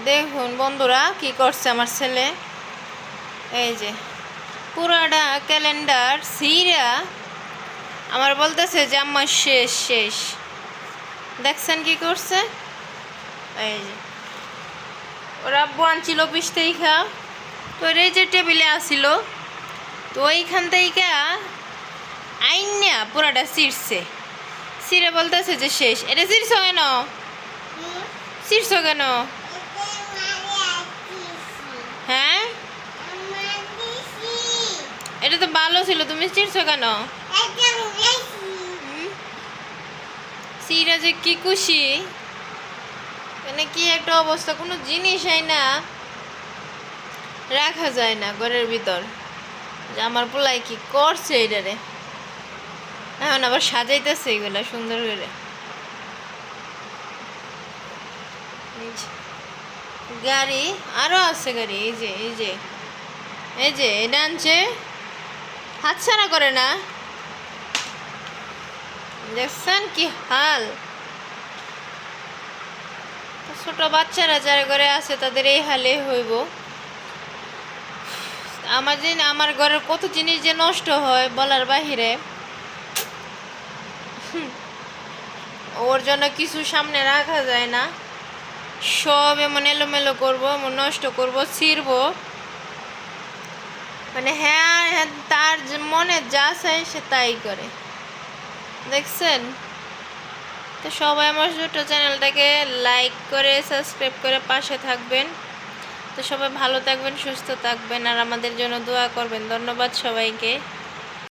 দেখুন বন্ধুরা কি করছে আমার ছেলে। এই যে পুরাটা ক্যালেন্ডার সিরা আমার বলতেছে যে আম্মা শেষ শেষ। দেখছেন কি করছে? এই যে ওর আব্বু আনছিল অফিস থেকে, তো এই যে টেবিলে আসিল, তো ওইখান থেকে আইন না পুরাটা ছিঁড়ছে। ছিঁড়ে বলতেছে যে শেষ। এটা ছিঁড়ছ কেন? ছিঁড়ছ কেন? হ্যাঁ, এটা তো ভালো ছিল, তুমি ছিঁড়ছো কেন? সিরা যে কি খুশি, মানে কি একটা অবস্থা, কোনো জিনিসই না রাখা যায় না ঘরের ভিতর। যে আমার পোলাই কি করছে এটারে, এখন আবার সাজাইতেছে এগুলা সুন্দর করে। গাড়ি আরো আছে, গাড়ি এই যে এই যে এই যে এটা আনছে, হাতছাড়া করে না। দেখছেন কি হাল, ছোট বাচ্চারা যারা ঘরে আছে তাদের এই হালে হইব। আমার ঘরের কত জিনিস যে নষ্ট হয় বলার বাহিরে। ওর জন্য কিছু সামনে রাখা যায় না, সব এমন এলোমেলো করবো, এমন নষ্ট করবো, ছিঁড়বো। মানে হ্যাঁ হ্যাঁ, তার মনে যা চায় সে তাই করে। দেখছেন? তো সবাই আমার ছোট চ্যানেলটাকে লাইক করে সাবস্ক্রাইব করে পাশে থাকবেন। তো সবাই ভালো থাকবেন, সুস্থ থাকবেন, আর আমাদের জন্য দোয়া করবেন। ধন্যবাদ সবাইকে।